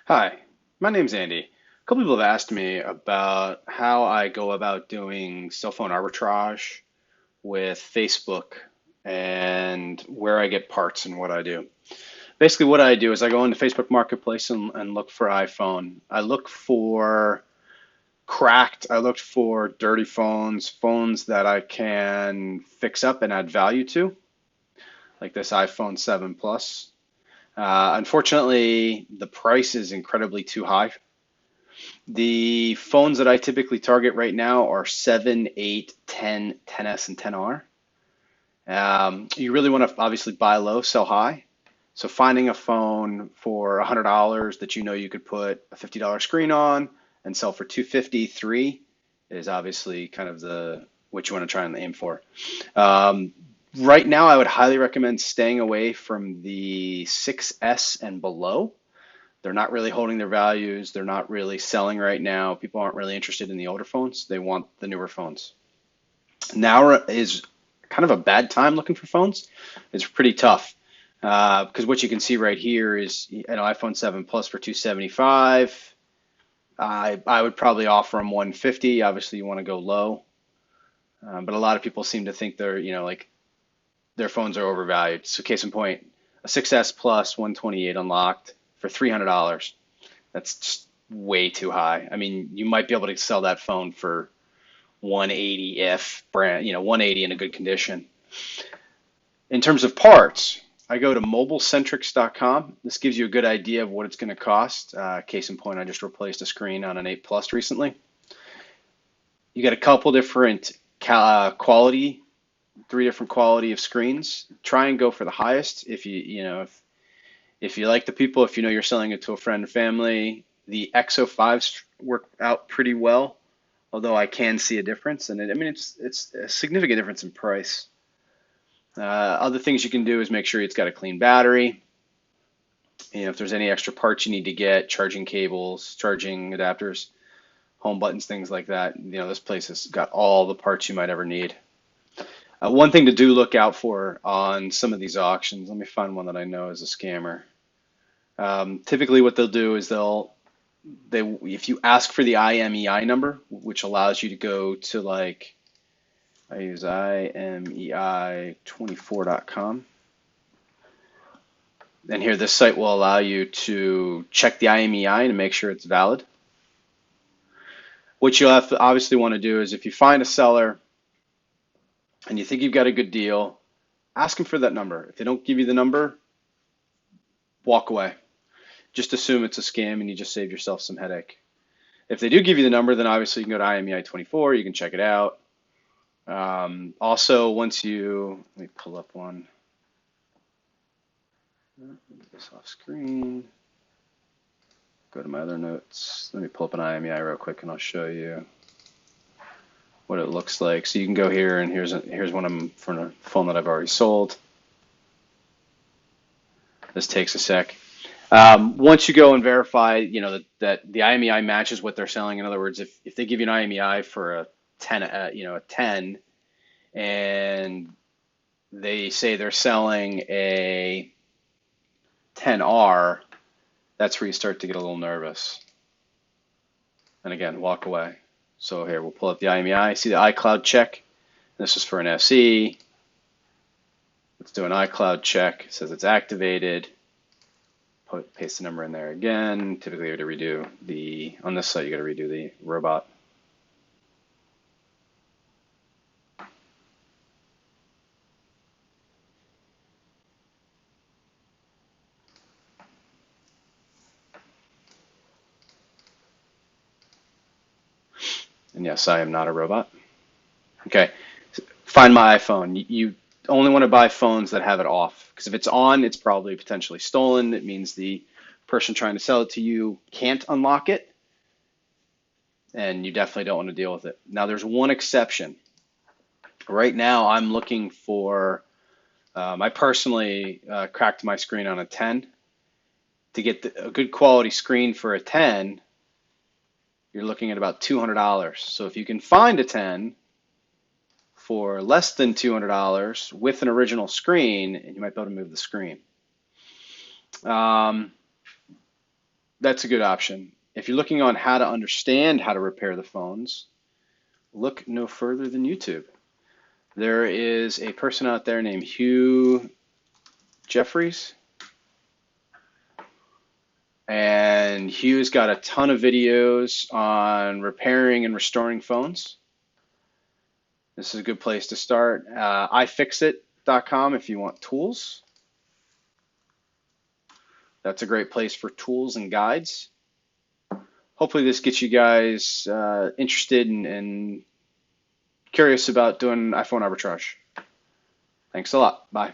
Hi, my name's Andy. A couple people have asked me about how I go about doing cell phone arbitrage with Facebook and where I get parts and what I do. Basically, what I do is I go into Facebook Marketplace and look for iPhone. I look for cracked, I look for dirty phones, phones that I can fix up and add value to, like this iPhone 7 Plus. Unfortunately, the price is incredibly too high. The phones that I typically target right now are 7, 8, 10, 10s, and 10R. You really want to obviously buy low, sell high. So finding a phone for $100 that you know you could put a $50 screen on and sell for 253 is obviously kind of the what you want to try and aim for. Um, right now, I would highly recommend staying away from the 6S and below. They're not really holding their values. They're not really selling right now. People aren't really interested in the older phones. They want the newer phones. Now is kind of a bad time looking for phones. It's pretty tough because what you can see right here is an iPhone 7 Plus for 275. I would probably offer them 150. Obviously, you want to go low, but a lot of people seem to think they're like their phones are overvalued. So case in point, a 6S Plus 128 unlocked for $300. That's just way too high. I mean, you might be able to sell that phone for 180 if brand, 180 in a good condition. In terms of parts, I go to mobilecentrics.com. This gives you a good idea of what it's going to cost. Case in point, I just replaced a screen on an 8 Plus recently. You got a couple different quality, three different quality of screens. Try and go for the highest if if you like the people, if you know you're selling it to a friend or family. The XO5s work out pretty well, although I can see a difference, and I mean it's a significant difference in price. Other things you can do is make sure it's got a clean battery. If there's any extra parts you need to get, charging cables, charging adapters, home buttons, things like that. This place has got all the parts you might ever need. One thing to do look out for on some of these auctions. Let me find one that I know is a scammer. Typically, what they'll do is they if you ask for the IMEI number, which allows you to go to like I use IMEI24.com. And here, this site will allow you to check the IMEI and make sure it's valid. What you'll have to obviously want to do is if you find a seller and you think you've got a good deal, ask them for that number. If they don't give you the number, walk away. Just assume it's a scam and you just save yourself some headache. If they do give you the number, then obviously you can go to IMEI 24, you can check it out. Also, let me pull up one. This off screen. Go to my other notes. Let me pull up an IMEI real quick and I'll show you what it looks like. So you can go here and here's one of them from a phone that I've already sold. This takes a sec. Once you go and verify, that the IMEI matches what they're selling. In other words, if they give you an IMEI for a 10, a 10, and they say they're selling a 10R, that's where you start to get a little nervous. And again, walk away. So here, we'll pull up the IMEI. See the iCloud check? This is for an SE. Let's do an iCloud check. It says it's activated. Paste the number in there again. Typically, you have to redo on this site, you got to redo the robot. And yes, I am not a robot. Okay, find my iPhone. You only want to buy phones that have it off, because if it's on, it's probably potentially stolen. It means the person trying to sell it to you can't unlock it, and you definitely don't want to deal with it. Now, there's one exception. Right now, I'm looking for, I personally cracked my screen on a 10. To get a good quality screen for a 10, you're looking at about $200. So if you can find a 10 for less than $200 with an original screen, and you might be able to move the screen. That's a good option. If you're looking on how to understand how to repair the phones, look no further than YouTube. There is a person out there named Hugh Jeffries, and Hugh's got a ton of videos on repairing and restoring phones. This is a good place to start. iFixit.com if you want tools. That's a great place for tools and guides. Hopefully this gets you guys interested and curious about doing iPhone arbitrage. Thanks a lot. Bye.